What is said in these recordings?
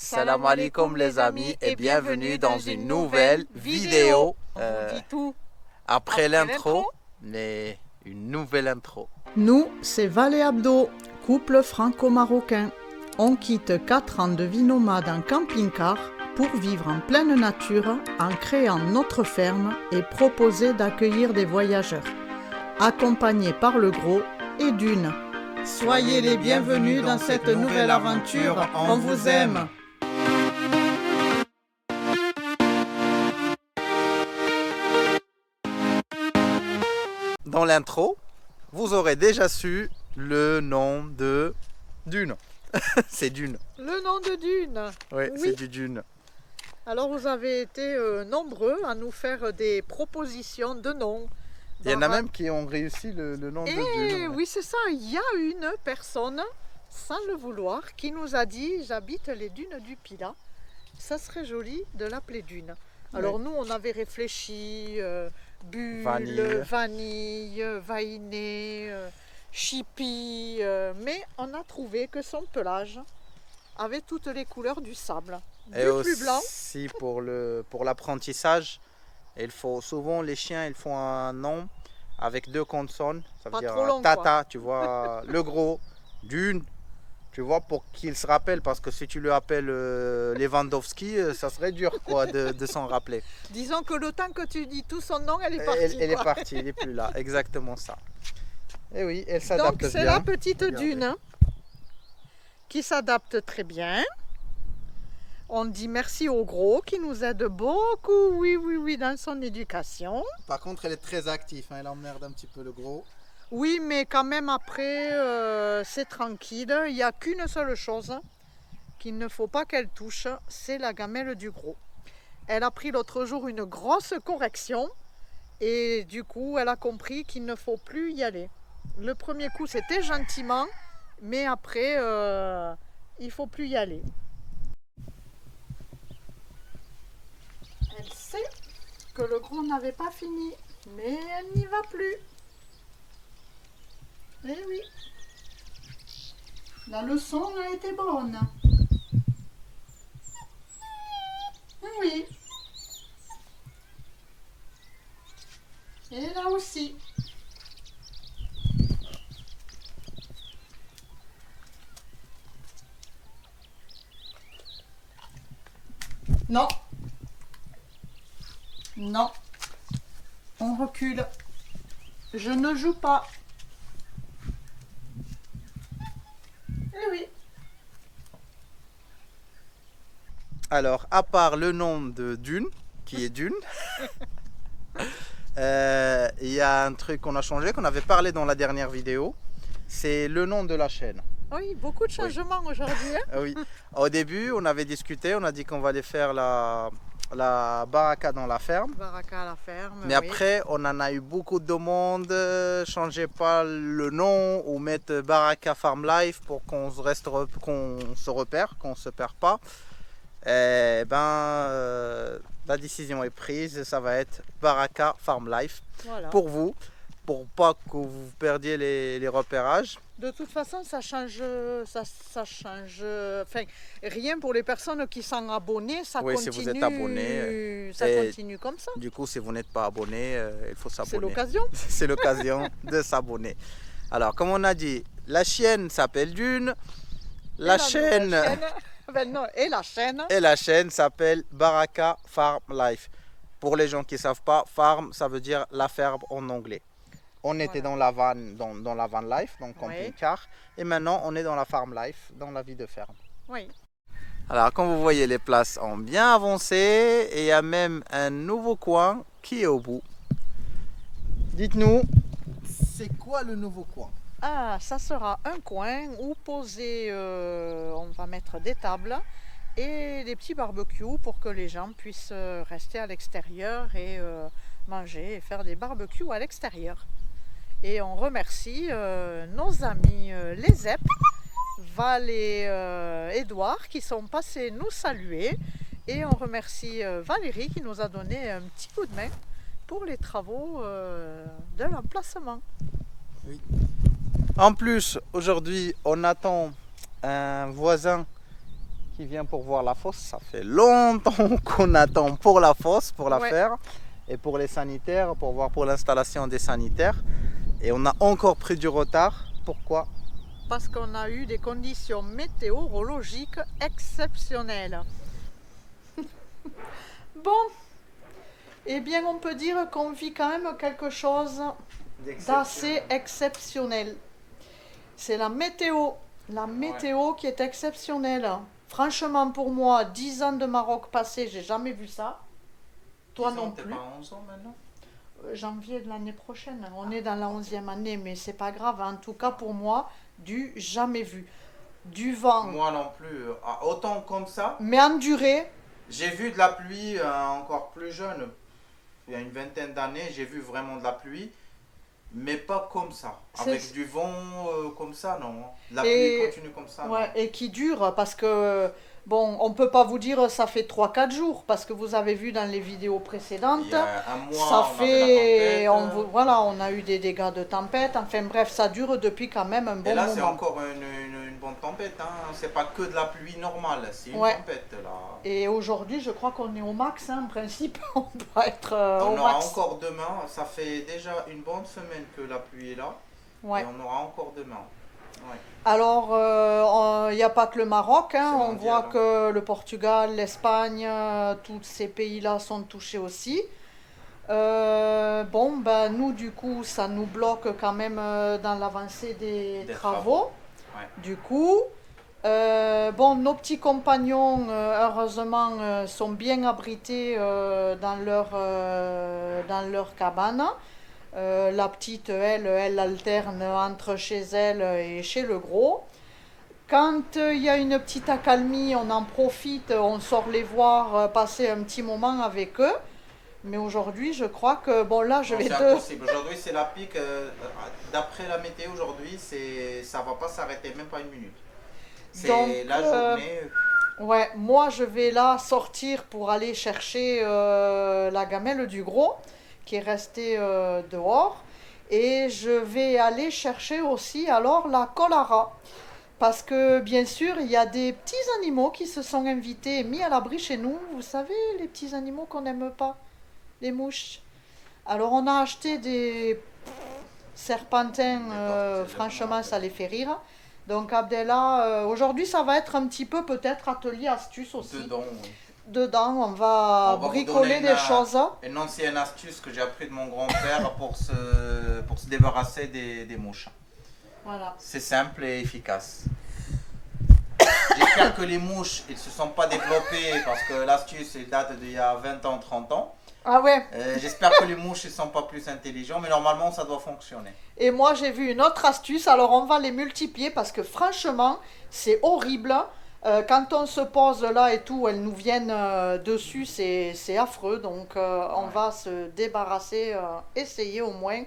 Salam alaikum les amis et bienvenue dans une nouvelle vidéo. On vous dit tout Après l'intro, mais une nouvelle intro. Nous, c'est Val et Abdo, couple franco-marocain. On quitte 4 ans de vie nomade en camping-car pour vivre en pleine nature en créant notre ferme et proposer d'accueillir des voyageurs. Accompagnés par le gros et Dune. Soyez les bienvenus dans cette nouvelle aventure, on vous aime. Dans l'intro, vous aurez déjà su le nom de Dune. C'est Dune. le nom de Dune. Oui, Oui. c'est du Dune. Alors vous avez été nombreux à nous faire des propositions de noms. Il y en a même qui ont réussi le nom de Et Dune. oui, c'est ça, il y a une personne, sans le vouloir, qui nous a dit « J'habite les dunes du Pilat, ça serait joli de l'appeler Dune ». Alors nous, on avait réfléchi, bulle, vanille, vainé, chipi, mais on a trouvé que son pelage avait toutes les couleurs du sable. Et Du plus blanc, aussi pour l'apprentissage, souvent les chiens ils font un nom avec 2 consonnes, ça veut Pas dire trop long, tata, quoi. tu vois, le gros, Dune, tu vois, pour qu'il se rappelle, parce que si tu lui appelles Lewandowski, ça serait dur quoi de s'en rappeler. disons que le temps que tu dis tout son nom, elle est partie. Elle est quoi. partie, elle n'est plus là, exactement ça. Et oui, elle s'adapte Donc bien. c'est la petite Regardez. Dune hein, qui s'adapte très bien. On dit merci au gros qui nous aide beaucoup, oui, dans son éducation. Par contre, elle est très active, hein, elle emmerde un petit peu le gros. Oui, mais quand même après, c'est tranquille. Il n'y a qu'une seule chose qu'il ne faut pas qu'elle touche, c'est la gamelle du gros. Elle a pris l'autre jour une grosse correction et du coup, elle a compris qu'il ne faut plus y aller. Le premier coup, c'était gentiment, mais après, il ne faut plus y aller. Elle sait que le gros n'avait pas fini, mais elle n'y va plus. Eh oui, la leçon a été bonne. Oui. Et là aussi. Non. Non. On recule. Je ne joue pas. Eh oui. Alors, à part le nom de Dune, qui est Dune, il y a un truc qu'on a changé, qu'on avait parlé dans la dernière vidéo, c'est le nom de la chaîne. Oui, beaucoup de changements aujourd'hui. Hein. Ah oui. Au début, on avait discuté, on a dit qu'on va aller faire la baraka dans la ferme. Baraka à la ferme. Mais oui. après, on en a eu beaucoup de demandes, changez pas le nom ou mettre Baraka Farm Life pour qu'on se repère, qu'on se perd pas. Eh ben, la décision est prise, ça va être Baraka Farm Life Voilà. pour vous, pour pas que vous perdiez les repérages. De toute façon, ça change, ça change. Enfin, rien pour les personnes qui sont abonnées, ça Oui, si continue. vous êtes abonné, ça et continue comme ça. Du coup, si vous n'êtes pas abonné, il faut s'abonner. C'est l'occasion. C'est l'occasion de s'abonner. Alors, comme on a dit, la chienne s'appelle Dune, la chaîne Ben non, et la chaîne. et la chaîne s'appelle Baraka Farm Life. Pour les gens qui ne savent pas, farm, ça veut dire la ferme en anglais. On était dans la van, dans la van life, donc camping-car, et maintenant on est dans la farm life, dans la vie de ferme. Oui. Alors, comme vous voyez, les places ont bien avancé et il y a même un nouveau coin qui est au bout. Dites-nous, c'est quoi le nouveau coin? Ah, ça sera un coin où poser, on va mettre des tables et des petits barbecues pour que les gens puissent rester à l'extérieur et manger et faire des barbecues à l'extérieur. Et on remercie nos amis les ZEP, Val et Édouard qui sont passés nous saluer. Et on remercie Valérie qui nous a donné un petit coup de main pour les travaux de l'emplacement. Oui. En plus, aujourd'hui, on attend un voisin qui vient pour voir la fosse. Ça fait longtemps qu'on attend pour la fosse, pour la faire. Et pour les sanitaires, pour voir pour l'installation des sanitaires. Et on a encore pris du retard. Pourquoi? Parce qu'on a eu des conditions météorologiques exceptionnelles. Bon, eh bien on peut dire qu'on vit quand même quelque chose d'assez exceptionnel. C'est la météo qui est exceptionnelle. Franchement pour moi, 10 ans de Maroc passé, j'ai jamais vu ça. Toi non plus. Pas 11 ans maintenant? Janvier de l'année prochaine. On est dans la 11e année, mais c'est pas grave. En tout cas, pour moi, du jamais vu. Du vent. Moi non plus. Autant comme ça. Mais en durée. J'ai vu de la pluie encore plus jeune. Il y a une vingtaine d'années, j'ai vu vraiment de la pluie. Mais pas comme ça. Avec du vent comme ça, non. La pluie continue comme ça. Ouais, et qui dure parce que... Bon, on ne peut pas vous dire ça fait 3-4 jours parce que vous avez vu dans les vidéos précédentes. Il y a un mois, ça fait. Voilà, on a eu des dégâts de tempête. Enfin bref, ça dure depuis quand même un bon moment. Et là, c'est encore une bonne tempête. Hein. C'est pas que de la pluie normale, c'est une tempête là. Et aujourd'hui, je crois qu'on est au max. Hein. En principe, on doit être au max. On aura max. encore demain. Ça fait déjà une bonne semaine que la pluie est là. Ouais. Et on aura encore demain. Ouais. Alors, il n'y a pas que le Maroc, hein. On voit que le Portugal, l'Espagne, tous ces pays-là sont touchés aussi. Bon, ben, nous, du coup, ça nous bloque quand même dans l'avancée des travaux. Ouais. Du coup, bon, nos petits compagnons, heureusement, sont bien abrités dans leur cabane. La petite, elle alterne entre chez elle et chez le gros. Quand il y a une petite accalmie, on en profite, on sort les voir, passer un petit moment avec eux. Mais aujourd'hui, je crois que, bon là, c'est impossible. Aujourd'hui, c'est la pique. D'après la météo, aujourd'hui, ça ne va pas s'arrêter, même pas une minute. C'est donc, la journée... Ouais, moi, je vais là sortir pour aller chercher la gamelle du gros, qui est resté dehors, et je vais aller chercher aussi alors la kolara, parce que bien sûr il y a des petits animaux qui se sont invités et mis à l'abri chez nous, vous savez, les petits animaux qu'on n'aime pas, les mouches. Alors on a acheté des serpentins, franchement ça les fait rire. Donc Abdella, aujourd'hui ça va être un petit peu peut-être atelier astuce aussi. Dedans, on va bricoler des choses. Une ancienne astuce que j'ai appris de mon grand-père pour se débarrasser des mouches. Voilà. C'est simple et efficace. J'espère que les mouches ne se sont pas développées parce que l'astuce date d'il y a 20 ans, 30 ans. Ah ouais. J'espère que les mouches ne sont pas plus intelligents, mais normalement ça doit fonctionner. Et moi j'ai vu une autre astuce, alors on va les multiplier parce que franchement c'est horrible. Quand on se pose là et tout, elles nous viennent dessus, c'est affreux. Donc on va se débarrasser, essayer au moins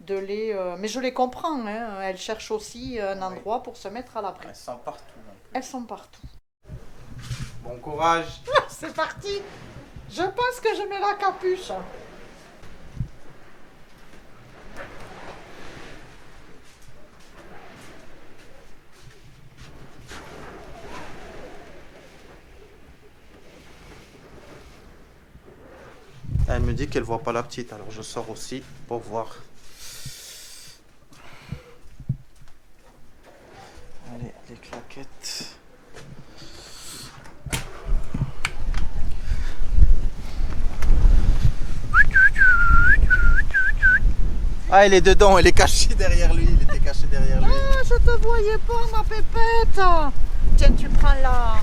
de les... mais je les comprends, hein, elles cherchent aussi un endroit pour se mettre à l'abri. Elles sont partout. Elles sont partout. Bon courage. C'est parti. Je pense que je mets la capuche. Elle me dit qu'elle voit pas la petite, alors je sors aussi pour voir. Allez, les claquettes. Ah, elle est dedans, elle est cachée derrière lui, il était caché derrière lui. Ah, je te voyais pas, ma pépette. Tiens, tu prends la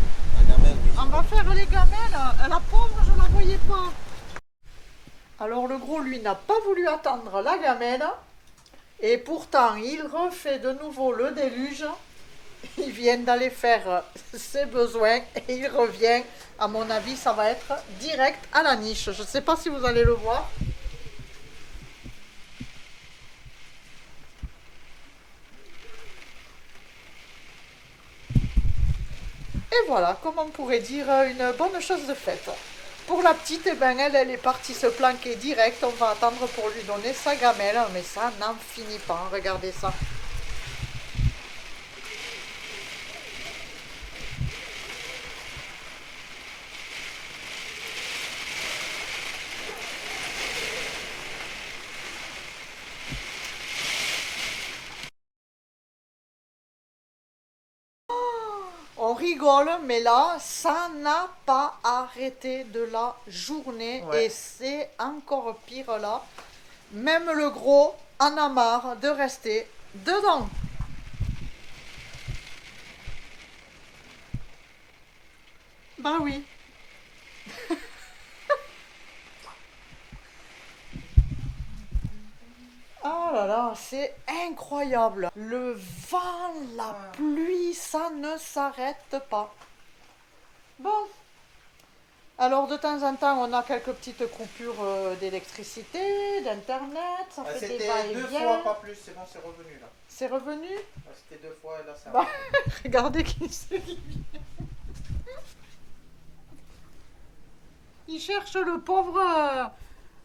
gamelle. On va faire les gamelles. La pauvre, je la voyais pas. Alors le gros, lui, n'a pas voulu attendre la gamelle. Et pourtant, il refait de nouveau le déluge. Il vient d'aller faire ses besoins et il revient. À mon avis, ça va être direct à la niche. Je ne sais pas si vous allez le voir. Et voilà, comme on pourrait dire, une bonne chose de faite. Pour la petite, eh ben, elle est partie se planquer direct. On va attendre pour lui donner sa gamelle. Mais ça n'en finit pas. Regardez ça. rigole, mais là, ça n'a pas arrêté de la journée. Ouais. Et c'est encore pire là. Même le gros en a marre de rester dedans. Bah oui. Ah là là, c'est incroyable. Le vent, la pluie, ça ne s'arrête pas. Bon. Alors de temps en temps, on a quelques petites coupures d'électricité, d'internet, ça fait des C'était 2 va-et-vient. fois, pas plus, c'est bon, c'est revenu là. C'est revenu. C'était 2 fois et là, ça Bah, regardez qui c'est. Il cherche le pauvre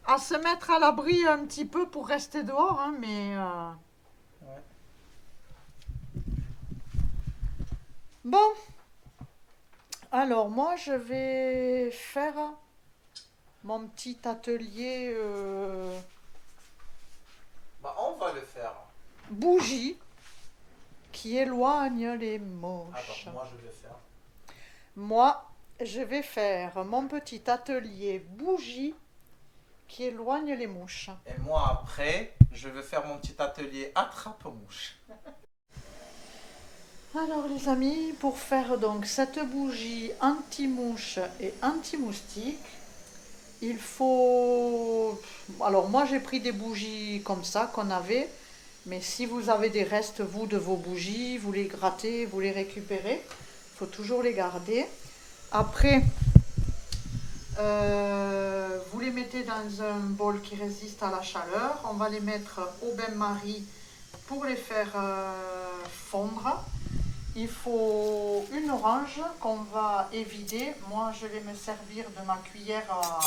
à se mettre à l'abri un petit peu pour rester dehors, hein, mais... Ouais. Bon. Alors moi, je vais faire mon petit atelier Bah, on va le faire. bougie qui éloigne les moches. Attends, moi je vais faire. Moi, je vais faire mon petit atelier bougie qui éloigne les mouches. Et moi après, je vais faire mon petit atelier attrape-mouche. Alors les amis, pour faire donc cette bougie anti-mouche et anti-moustique, il faut... Alors moi j'ai pris des bougies comme ça qu'on avait, mais si vous avez des restes vous de vos bougies, vous les grattez, vous les récupérez, il faut toujours les garder. Après, vous les mettez dans un bol qui résiste à la chaleur, on va les mettre au bain-marie pour les faire fondre. Il faut une orange qu'on va évider. Moi, je vais me servir de ma cuillère à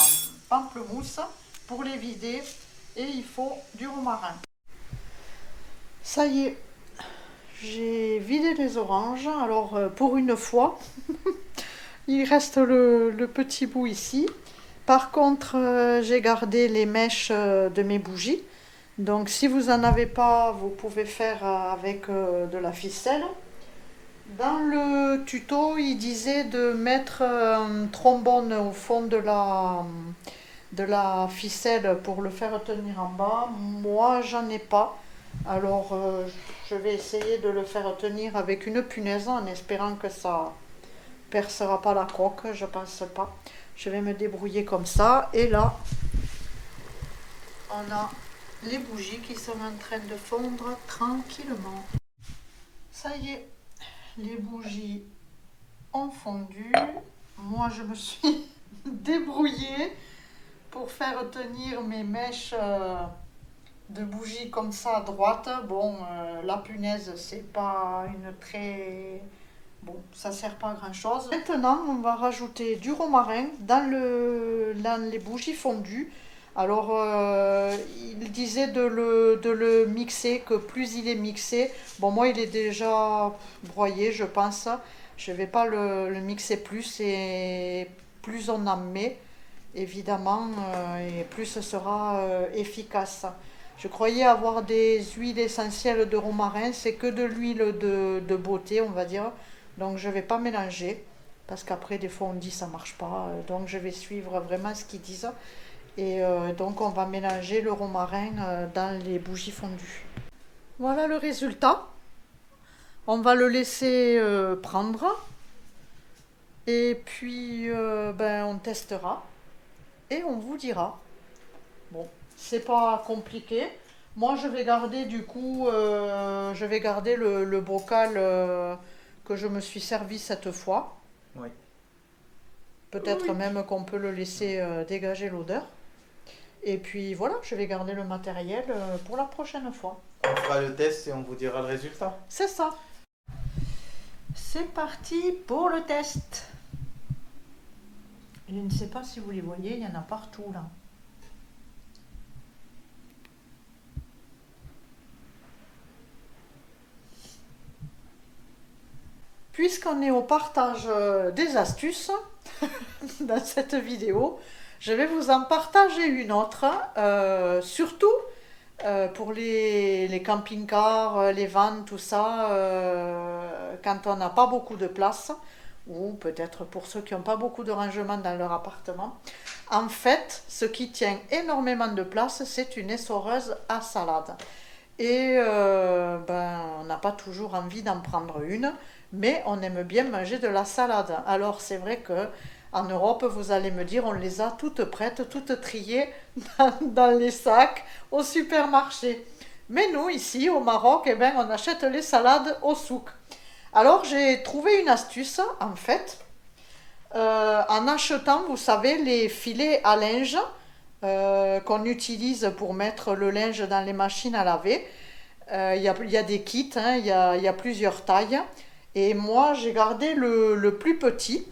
pamplemousse pour les vider. Et il faut du romarin. Ça y est, j'ai vidé les oranges. Alors, pour une fois, il reste le petit bout ici. Par contre, j'ai gardé les mèches de mes bougies. Donc, si vous n'en avez pas, vous pouvez faire avec de la ficelle. Dans le tuto, il disait de mettre un trombone au fond de la ficelle pour le faire tenir en bas. Moi, j'en ai pas. Alors, je vais essayer de le faire tenir avec une punaise en espérant que ça percera pas la coque. Je pense pas. Je vais me débrouiller comme ça. Et là, on a les bougies qui sont en train de fondre tranquillement. Ça y est. Les bougies ont fondu. Moi, je me suis débrouillée pour faire tenir mes mèches de bougies comme ça à droite. Bon, la punaise, c'est pas une très... Bon, ça sert pas à grand chose. Maintenant, on va rajouter du romarin dans les bougies fondues. Alors, il disait de le mixer, que plus il est mixé, bon moi il est déjà broyé je pense, je vais pas le mixer plus et plus on en met, évidemment, et plus ce sera efficace. Je croyais avoir des huiles essentielles de romarin, c'est que de l'huile de beauté on va dire, donc je vais pas mélanger, parce qu'après des fois on dit ça marche pas, donc je vais suivre vraiment ce qu'ils disent. Et donc on va mélanger le romarin dans les bougies fondues. Voilà le résultat. On va le laisser prendre. Et puis on testera. Et on vous dira. Bon, c'est pas compliqué. Moi je vais garder du coup, je vais garder le bocal que je me suis servi cette fois. Oui. Peut-être même qu'on peut le laisser dégager l'odeur. Et puis voilà, je vais garder le matériel pour la prochaine fois. On fera le test et on vous dira le résultat. C'est ça. C'est parti pour le test. Je ne sais pas si vous les voyez, il y en a partout là. Puisqu'on est au partage des astuces dans cette vidéo, je vais vous en partager une autre, surtout pour les camping-cars, les vannes, tout ça, quand on n'a pas beaucoup de place. ou peut-être pour ceux qui n'ont pas beaucoup de rangement dans leur appartement. En fait, ce qui tient énormément de place, c'est une essoreuse à salade. Et on n'a pas toujours envie d'en prendre une, mais on aime bien manger de la salade. Alors c'est vrai que en Europe, vous allez me dire, on les a toutes prêtes, toutes triées dans les sacs au supermarché. Mais nous, ici au Maroc, eh ben, on achète les salades au souk. Alors j'ai trouvé une astuce, en fait, en achetant, vous savez, les filets à linge qu'on utilise pour mettre le linge dans les machines à laver. Y a des kits, hein, y a plusieurs tailles. Et moi, j'ai gardé le plus petit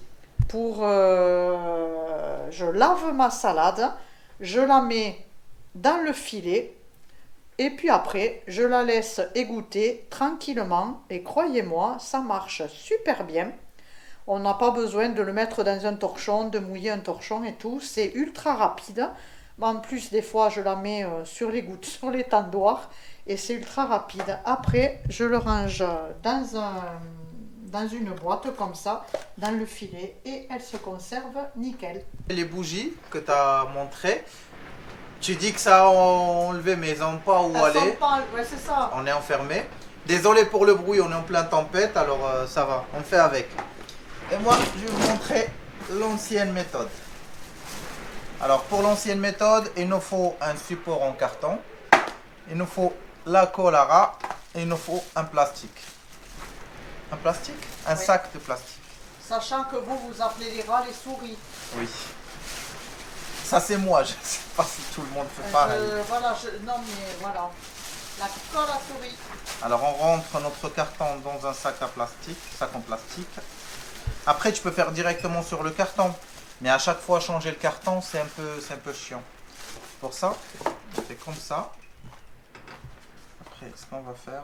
pour... je lave ma salade, je la mets dans le filet, et puis après, je la laisse égoutter tranquillement. Et croyez-moi, ça marche super bien. On n'a pas besoin de le mettre dans un torchon, de mouiller un torchon et tout. C'est ultra rapide. En plus, des fois, je la mets sur les gouttes, sur les tendoirs. Et c'est ultra rapide. Après, je le range dans une boîte comme ça, dans le filet. Et elle se conserve nickel. Les bougies que tu as montrées, tu dis que ça a enlevé, mais ils n'ont pas où aller. Ouais, c'est ça. On est enfermé. Désolé pour le bruit, on est en pleine tempête, alors ça va, on fait avec. Et moi, je vais vous montrer l'ancienne méthode. Alors, pour l'ancienne méthode, il nous faut un support en carton, il nous faut la colle à ras et il nous faut un plastique. Un plastique? Un Oui. sac de plastique. Sachant que vous appelez les rats les souris. Oui. Ça, c'est moi, je ne sais pas si tout le monde fait pareil. Non mais voilà. La colle à souris. Alors, on rentre notre carton dans un sac en plastique. Après, tu peux faire directement sur le carton. Mais à chaque fois, changer le carton, c'est un peu chiant. Pour ça, on fait comme ça. Après, ce qu'on va faire,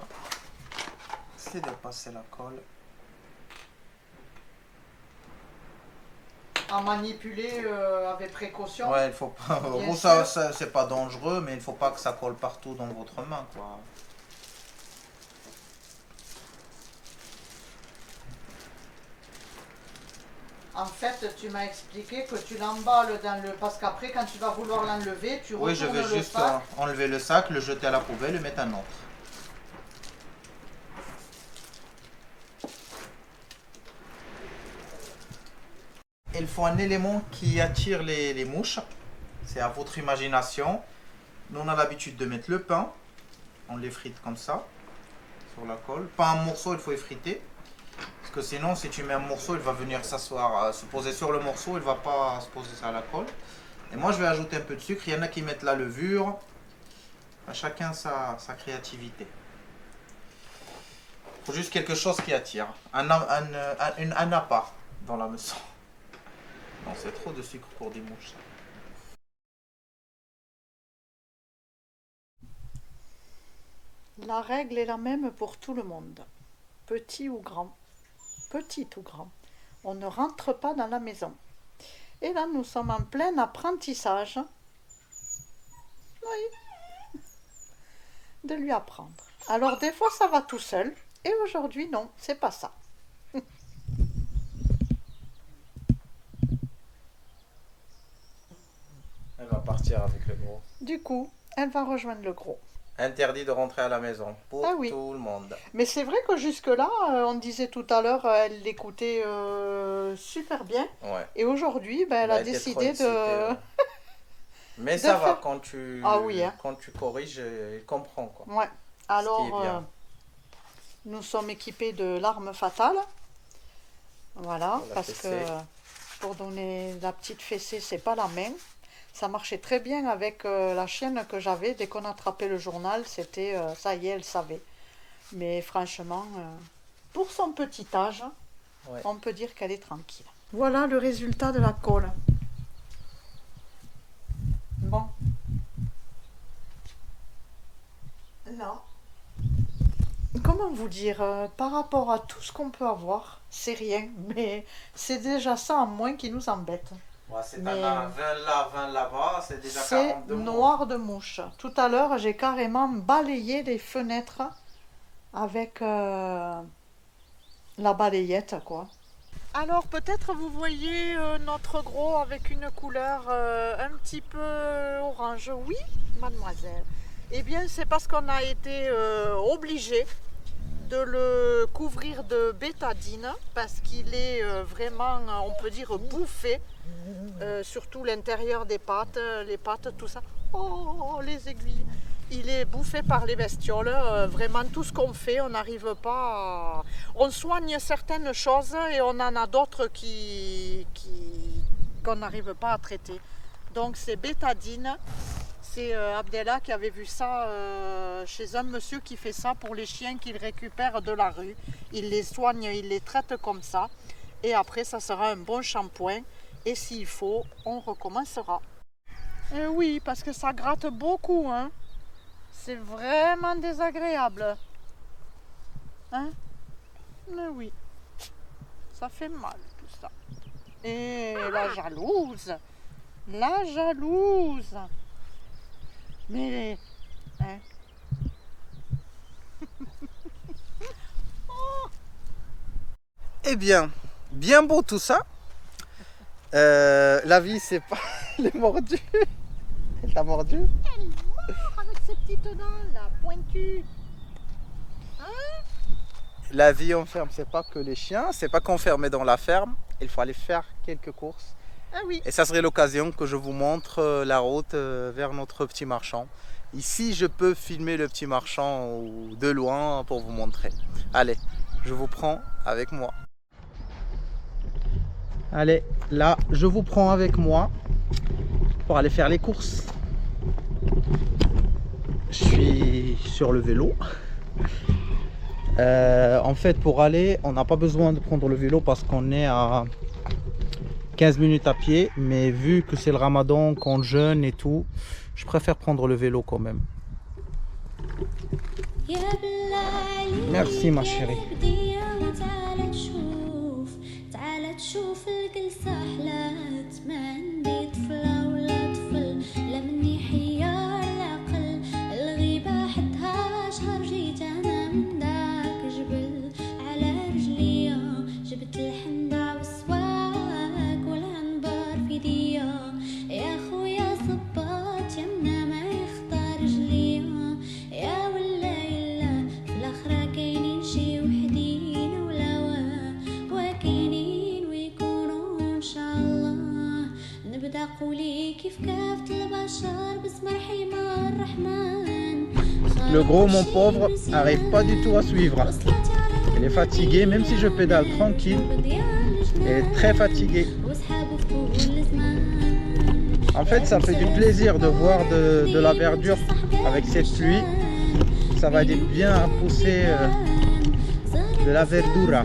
c'est de passer la colle. À manipuler avec précaution. Ouais, il faut pas. Bien Bon, ça c'est pas dangereux, mais il faut pas que ça colle partout dans votre main, quoi. En fait, tu m'as expliqué que tu l'emballes dans le... Parce qu'après, quand tu vas vouloir l'enlever, tu Oui, je retournes vais le juste sac. enlever le sac, le jeter à la poubelle et mettre un autre. Il faut un élément qui attire les mouches. C'est à votre imagination. Nous, on a l'habitude de mettre le pain. On l'effrite comme ça, sur la colle. Pas un morceau, il faut effriter. Parce que sinon, si tu mets un morceau, il va venir s'asseoir, se poser sur le morceau. Il ne va pas se poser à la colle. Et moi, je vais ajouter un peu de sucre. Il y en a qui mettent la levure. Chacun sa créativité. Il faut juste quelque chose qui attire. Un appât dans la maison. Non, c'est trop de sucre pour des mouches. La règle est la même pour tout le monde. Petit ou grand. Petit ou grand. On ne rentre pas dans la maison. Et là, nous sommes en plein apprentissage. Oui. De lui apprendre. Alors, des fois, ça va tout seul. Et aujourd'hui, non, c'est pas ça. Elle va partir avec le gros. Du coup, elle va rejoindre le gros. Interdit de rentrer à la maison pour Ah oui. tout le monde. Mais c'est vrai que jusque-là, on disait tout à l'heure, elle l'écoutait super bien. Ouais. Et aujourd'hui, elle a été trop décidé excitée, de... ouais. Mais de ça va, faire- quand tu, Ah oui, hein. quand tu corriges, il comprend, quoi. Ouais. Alors, Ce qui est bien. nous sommes équipés de l'arme fatale. Voilà, Pour la parce fessée. que pour donner la petite fessée, c'est pas la main. Ça marchait très bien avec la chienne que j'avais. Dès qu'on attrapait le journal, c'était ça y est, elle savait. Mais franchement, pour son petit âge, Ouais. on peut dire qu'elle est tranquille. Voilà le résultat de la colle. Bon. Là. Comment vous dire, par rapport à tout ce qu'on peut avoir, c'est rien, mais c'est déjà ça en moins qui nous embête. Ouais, c'est Mais- 20 là, 20 là-bas, c'est déjà C'est 42 noir de mouche. Tout à l'heure, j'ai carrément balayé les fenêtres avec la balayette, quoi. Alors peut-être vous voyez notre gros avec une couleur un petit peu orange. Oui, mademoiselle. Eh bien c'est parce qu'on a été obligé de le couvrir de bétadine parce qu'il est vraiment, on peut dire, bouffé. Surtout l'intérieur des pattes, les pattes, tout ça. Oh, les aiguilles. Il est bouffé par les bestioles. Vraiment, tout ce qu'on fait, on n'arrive pas à... On soigne certaines choses et on en a d'autres qu'on n'arrive pas à traiter. Donc, c'est bétadine. C'est Abdellah qui avait vu ça chez un monsieur qui fait ça pour les chiens qu'il récupère de la rue. Il les soigne, il les traite comme ça. Et après, ça sera un bon shampoing. Et s'il faut, on recommencera. Oui, parce que ça gratte beaucoup, hein. C'est vraiment désagréable. Hein? Mais oui, ça fait mal tout ça. Et la jalouse. La jalouse. Mais... Hein? Eh bien, bien beau tout ça. La vie, c'est pas... Elle est mordue. Elle t'a mordu? Elle mord avec ses petites dents là, pointues. Hein? La vie en ferme, c'est pas que les chiens, c'est pas qu'enfermé dans la ferme. Il faut aller faire quelques courses. Ah oui. Et ça serait l'occasion que je vous montre la route vers notre petit marchand. Ici, je peux filmer le petit marchand de loin pour vous montrer. Allez, je vous prends avec moi. Allez, là, je vous prends avec moi pour aller faire les courses. Je suis sur le vélo. En fait, pour aller, on n'a pas besoin de prendre le vélo parce qu'on est à 15 minutes à pied. Mais vu que c'est le ramadan, qu'on jeûne et tout, je préfère prendre le vélo quand même. Merci ma chérie. Le gros, mon pauvre, n'arrive pas du tout à suivre. Il est fatigué, même si je pédale tranquille. Il est très fatigué. En fait, ça fait du plaisir de voir de la verdure avec cette pluie. Ça va aider bien à pousser de la verdura.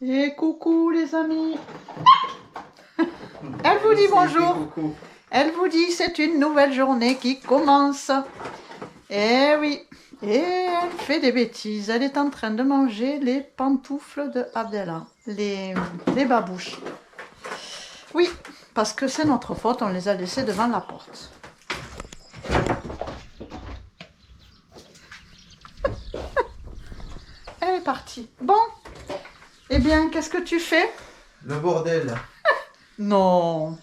Et coucou les amis. Elle vous dit bonjour. Elle vous dit c'est une nouvelle journée qui commence. Eh oui. Et elle fait des bêtises. Elle est en train de manger les pantoufles de Abdellah. Les babouches. Oui, parce que c'est notre faute, on les a laissées devant la porte. parti. Bon, eh bien, qu'est-ce que tu fais? Le bordel. Non.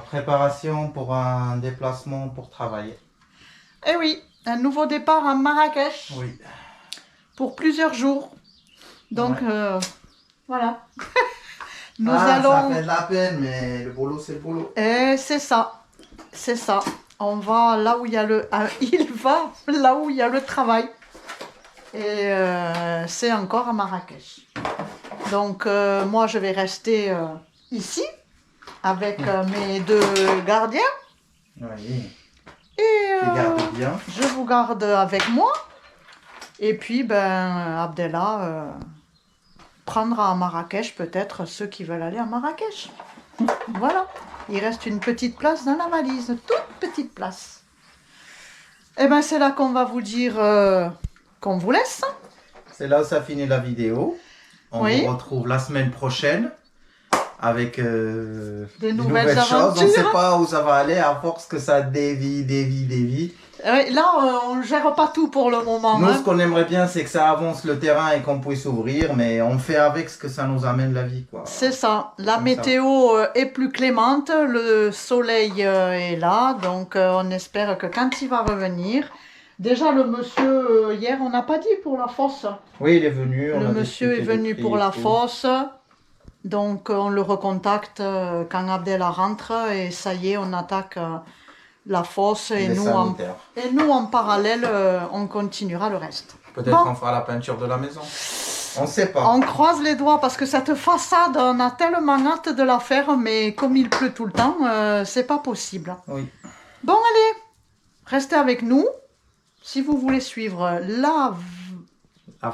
Préparation pour un déplacement pour travailler. Eh oui, un nouveau départ à Marrakech Oui. pour plusieurs jours. Donc, voilà. Nous Ça allons... fait de la peine, mais le boulot, c'est le boulot. Et c'est ça. C'est ça. On va là où il y a le... il va là où il y a le travail. Et c'est encore à Marrakech. Donc, moi, je vais rester ici avec mes deux gardiens. Oui. Et Tu gardes bien. je vous garde avec moi. Et puis, ben, Abdellah prendra à Marrakech peut-être ceux qui veulent aller à Marrakech. Voilà. Il reste une petite place dans la valise. Toute petite place. Et ben, c'est là qu'on va vous dire qu'on vous laisse. C'est là où ça finit la vidéo. On Oui. vous retrouve la semaine prochaine avec Des nouvelles choses. aventures. On ne sait pas où ça va aller à force que ça dévie. Là, on ne gère pas tout pour le moment. Nous, Hein. ce qu'on aimerait bien, c'est que ça avance le terrain et qu'on puisse ouvrir, mais on fait avec ce que ça nous amène la vie, quoi. C'est ça. La Comme météo est plus clémente. Le soleil est là. Donc, on espère que quand il va revenir... Déjà, le monsieur, hier, on n'a pas dit pour la fosse. Oui, il est venu. Le monsieur est venu pour la fosse. Donc, on le recontacte quand Abdellah rentre. Et ça y est, on attaque la fosse. Et nous, en parallèle, on continuera le reste. Peut-être on fera la peinture de la maison. On ne sait pas. On croise les doigts parce que cette façade, on a tellement hâte de la faire. Mais comme il pleut tout le temps, c'est pas possible. Oui. Bon, allez, restez avec nous. Si vous voulez suivre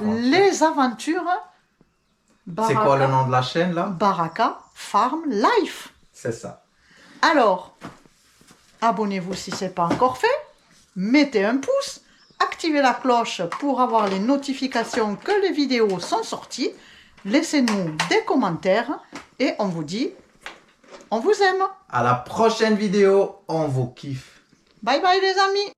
les aventures, c'est quoi le nom de la chaîne là? Baraka Farm Life. C'est ça. Alors, abonnez-vous si ce n'est pas encore fait, mettez un pouce, activez la cloche pour avoir les notifications que les vidéos sont sorties, laissez-nous des commentaires et on vous dit, on vous aime. À la prochaine vidéo, on vous kiffe. Bye bye les amis.